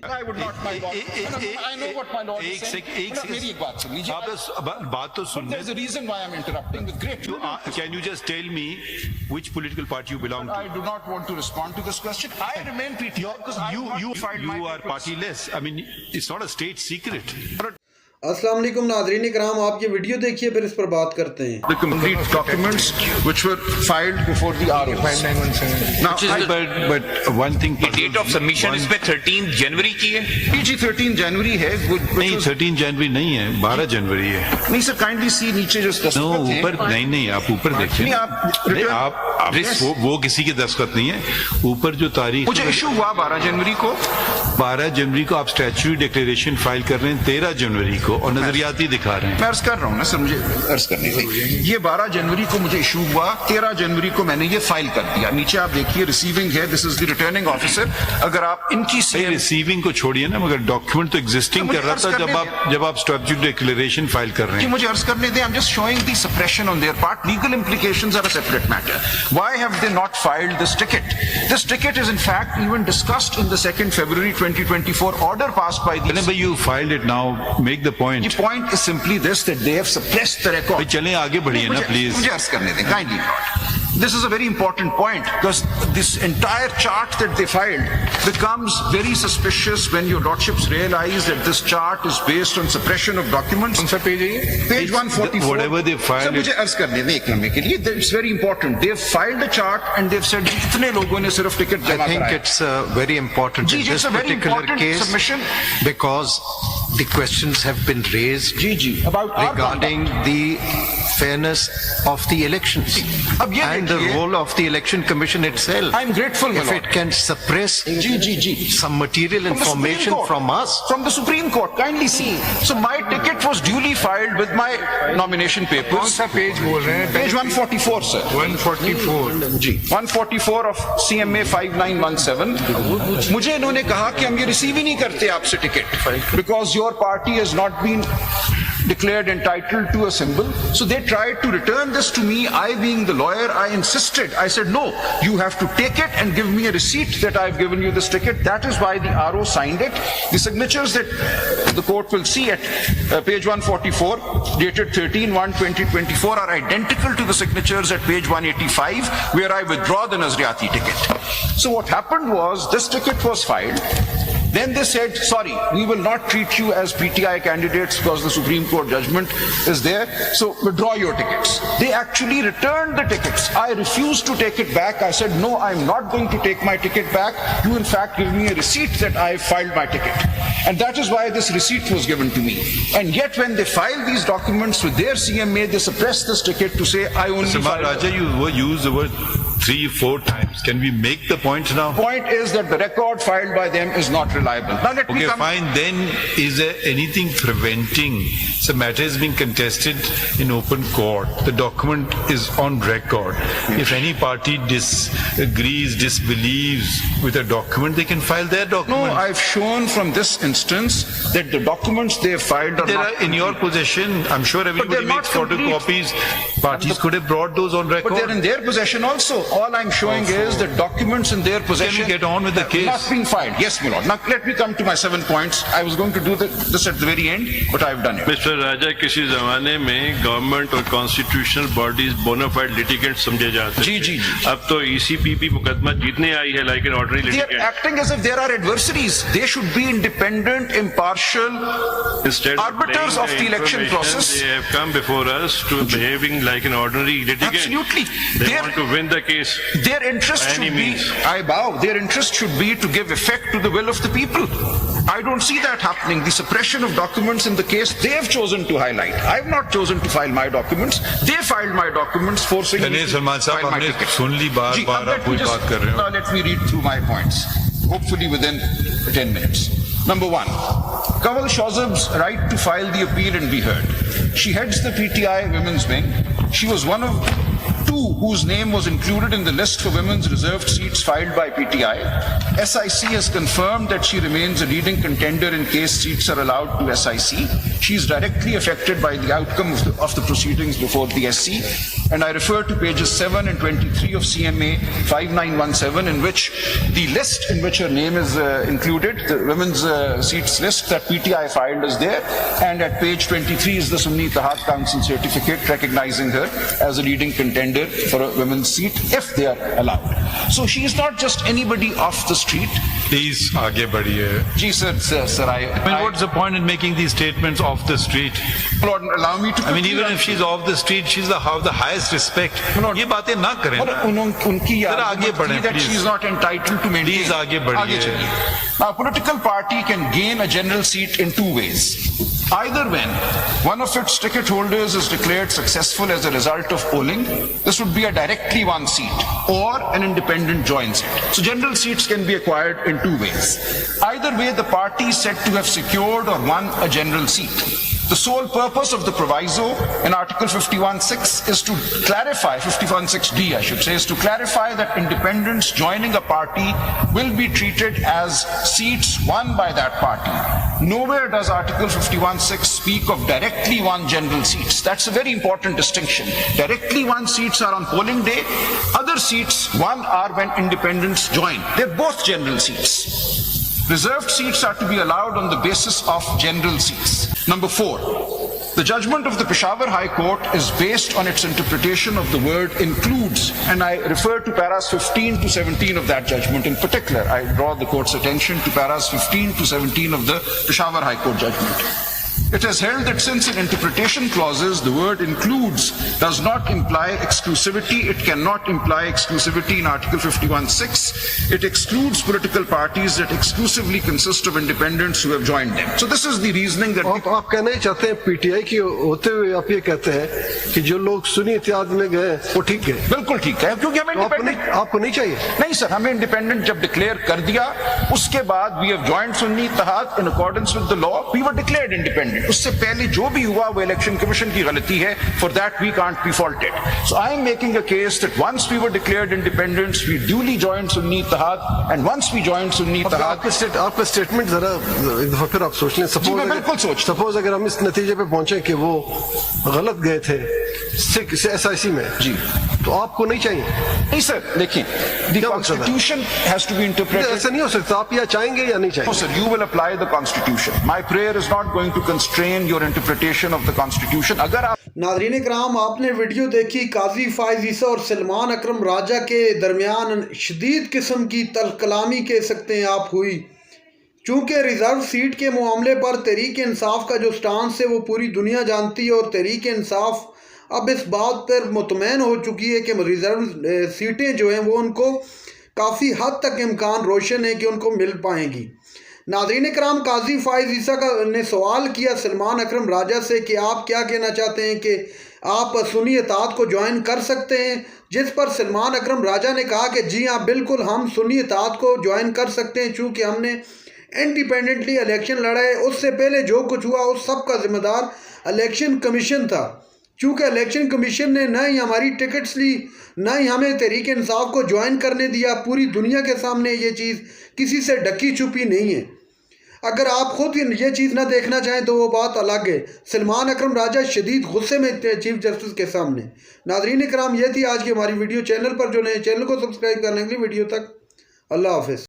I would not my law. I know what my law is saying. मेरी एक बात सुन लीजिए. आप बस बात तो सुन. There's a reason why I'm interrupting with great. Can you just tell me which political party you belong to? I do not want to respond to this question. I remain PTI because you are partyless. I mean, it's not a state secret. अस्सलाम वालेकुम नाज़रीन इकराम, आप ये video देखिए फिर इस पर बात करते हैं. The complete documents which were filed before the RO. Now, but one thing. Date of submission इस पे 13 जनवरी की है. PG 13 जनवरी है. नहीं, 13 जनवरी नहीं है, 12 जनवरी है. नहीं सर, काइंडली सी नीचे जो दस्तखत हैं. ऊपर नहीं, आप ऊपर देखिए. आप वो किसी के दस्तखत नहीं है. ऊपर जो तारीख मुझे इशू हुआ 12 जनवरी को. 12 जनवरी को आप स्टैट्यूटरी डिक्लेरेशन फाइल कर रहे हैं 13 जनवरी को और नजरियाती दिखा रहे हैं. मैं अर्ज कर रहा हूँ ना सर, मुझे अर्ज करने दीजिए. ये 12 जनवरी को मुझे इशू हुआ, 13 जनवरी को मैंने ये फाइल कर दिया. नीचे आप देखिए रिसीविंग है, this is the returning officer. अगर आप इनकी रिसीविंग को छोड़िए ना, मगर डॉक्यूमेंट तो एग्जिस्टिंग कर रहा था जब आप स्टैट्यूटरी डिक्लेरेशन फाइल कर रहे हैं. मुझे अर्ज करने दें. I am just showing the suppression on their part. Legal implications are a separate matter. Why have they not filed this ticket? This ticket is in fact even discussed in the 2nd February 2024 order passed by the. Whenever you filed it now, make the point. The point is simply this, that they have suppressed the record. चलें आगे बढ़िए ना please. मुझे अर्ज करने दें, kindly not. This is a very important point because this entire chart that they filed becomes very suspicious when your lordships realize that this chart is based on suppression of documents. On page 144. Whatever they filed. Sir, मुझे अर्ज करने दें एक लम्हे के लिए. It's very important. They've filed a chart and they've said कितने लोगों ने सिर्फ टिकट जमा कराया. I think it's very important in this particular case submission because the questions have been raised about regarding the fairness of the elections and the role of the election commission itself. I'm grateful, if it can suppress some material information from us. From the Supreme Court, kindly see. So my ticket was duly filed with my nomination papers. कौन सा page बोल रहे हैं? Page 144, sir. 144. Ji 144 of CMA 5917. मुझे इन्होंने कहा कि हम ये रिसीव ही नहीं करते आपसे ticket because your party has not been declared entitled to a symbol. So they tried to return this to me. I being the lawyer, I insisted. I said, no, you have to take it and give me a receipt that I've given you this ticket. That is why the RO signed it. The signatures that the court will see at page 144, dated 13/1/2024, are identical to the signatures at page 185, where I withdraw the Nazriati ticket. So what happened was, this ticket was filed. Then they said, sorry, we will not treat you as PTI candidates because the Supreme Court judgment is there, so withdraw your tickets. They actually returned the tickets. I refused to take it back. I said, no, I'm not going to take my ticket back. You in fact give me a receipt that I filed my ticket. And that is why this receipt was given to me. And yet when they filed these documents with their CMA, they suppressed this ticket to say, I only filed. Raja, you used the word 3-4 times. Can we make the point now? The point is that the record filed by them is not reliable. Now let me come. Fine. Then is there anything preventing? The matter is being contested in open court. The document is on record. If any party disagrees, disbelieves with a document, they can file their document. No, I've shown from this instance that the documents they have filed are in your possession. I'm sure everybody makes photocopies. Parties could have brought those on record. But they're in their possession also. All I'm showing is that documents in their possession. Can we get on with the case? Not being filed. Yes, my lord. Now let me come to my 7 points. I was going to do this at the very end, but I've done it. Mr. Raja, किसी ज़माने में government और constitutional bodies bonafide litigant समझे जाते थे. जी. अब तो ECPP मुकदमा जीतने आई है like an ordinary litigant. They are acting as if there are adversaries. They should be independent, impartial, arbiters of the election process. They have come before us to behaving like an ordinary litigant. Absolutely. They want to win the case. Their interest should be, I bow, their interest should be to give effect to the will of the people. I don't see that happening. The suppression of documents in the case they have chosen to highlight. I have not chosen to file my documents. They filed my documents, forcing me to file my ticket. Now let me read through my points, hopefully within 10 minutes. Number 1, Kawal Shazab's right to file the appeal and be heard. She heads the PTI Women's Wing. She was one of 2 whose name was included in the list for women's reserved seats filed by PTI. SIC has confirmed that she remains a leading contender in case seats are allowed to SIC. She is directly affected by the outcome of the proceedings before the SC. and I refer to pages 7 and 23 of CMA 5917, in which the list in which her name is included, the women's seats list that PTI filed is there, and at page 23 is the Sunni Ittihad Council certificate recognizing her as a leading contender for a women's seat if they are allowed. So she is not just anybody off the street. Please, आगे बढ़िए. Ji sir, I mean, what's the point in making these statements off the street? Lord, allow me to. I mean, even if she's off the street, she's the highest respect. ये बातें ना करें ना. उनकी जरा आगे बढ़ें, that she is not entitled to maintain. Please, आगे बढ़िए. Now, a political party can gain a general seat in two ways. Either when one of its ticket holders is declared successful as a result of polling, this would be a directly won seat, or an independent joins it. So general seats can be acquired in two ways. Either way, the party is said to have secured or won a general seat. The sole purpose of the proviso in Article 51(6) is to clarify, 51(6)(d) I should say, is to clarify that independents joining a party will be treated as seats won by that party. Nowhere does Article 51(6) speak of directly won general seats. That's a very important distinction. Directly won seats are on polling day. Other seats won are when independents join. They're both general seats. Reserved seats are to be allowed on the basis of general seats. Number 4, the judgment of the Peshawar High Court is based on its interpretation of the word includes, and I refer to paras 15 to 17 of that judgment in particular. I draw the court's attention to paras 15 to 17 of the Peshawar High Court judgment. It has held that since in interpretation clauses the word includes does not imply exclusivity, it cannot imply exclusivity in Article 51(6). It excludes political parties that exclusively consist of independents who have joined them. So this is the reasoning that आप कहना ही चाहते हैं PTI की होते हुए आप ये कहते हैं कि जो लोग सुन्नी इत्तेहाद में गए वो ठीक गए. बिल्कुल ठीक है, क्योंकि हमें आपको नहीं चाहिए. नहीं सर, हमें इंडिपेंडेंट जब डिक्लेयर कर दिया उसके बाद we have joined Sunni Ittehad in accordance with the law, we were declared independent. उससे पहले जो भी हुआ वो इलेक्शन कमीशन की गलती है. For that we can't be faulted. So I am making a case that once we were declared independents we duly joined Sunni Ittehad, and once we joined Sunni Ittehad. आपका स्टेटमेंट जरा एक दफा फिर आप सोच लें. सपोज अगर हम इस नतीजे पे पहुंचे कि वो गलत गए थे SIC में जी, तो आपको नहीं चाहिए. नहीं सर, देखिए, the constitution has to be interpreted. ऐसा नहीं हो सकता. आप या चाहेंगे या नहीं चाहेंगे. No sir, you will apply the constitution. My prayer is not going to constrain your interpretation of the constitution. अगर आप नाज़रीन कराम, आपने वीडियो देखी काजी फाइज ईसा और सलमान अकरम राजा के दरमियान शदीद किस्म की तलकलामी कह सकते हैं आप हुई. चूँकि रिज़र्व सीट के मामले पर तहरीक इंसाफ का जो स्टांस है वो पूरी दुनिया जानती है, और तहरीक इंसाफ अब इस बात पर मुतमैन हो चुकी है कि रिज़र्व सीटें जो हैं वो उनको काफ़ी हद तक इम्कान रोशन है कि उनको मिल पाएंगी. नाज़रीन कराम, काजी फाइज ईसा ने सवाल किया सलमान अकरम राजा से कि आप क्या कहना चाहते हैं कि आप सुन्नी इत्तेहाद को ज्वाइन कर सकते हैं, जिस पर सलमान अकरम राजा ने कहा कि जी हाँ बिल्कुल, हम सुन्नी इत्तेहाद को ज्वाइन कर सकते हैं चूँकि हमने इंडिपेंडेंटली इलेक्शन लड़ा है. उससे पहले जो कुछ हुआ उस सब का ज़िम्मेदार इलेक्शन कमीशन था. चूँकि इलेक्शन कमीशन ने न ही हमारी टिकट्स ली, न ही हमें तहरीक इंसाफ को ज्वाइन करने दिया. पूरी दुनिया के सामने ये चीज़ किसी से ढकी छुपी नहीं है. अगर आप खुद ये चीज़ ना देखना चाहें तो वो बात अलग है. सलमान अकरम राजा शदीद गुस्से में चीफ जस्टिस के सामने. नाज़रीन कराम, ये थी आज की हमारी वीडियो. चैनल पर जो नए चैनल को सब्सक्राइब करने के लिए वीडियो तक. अल्लाह हाफ़िज़.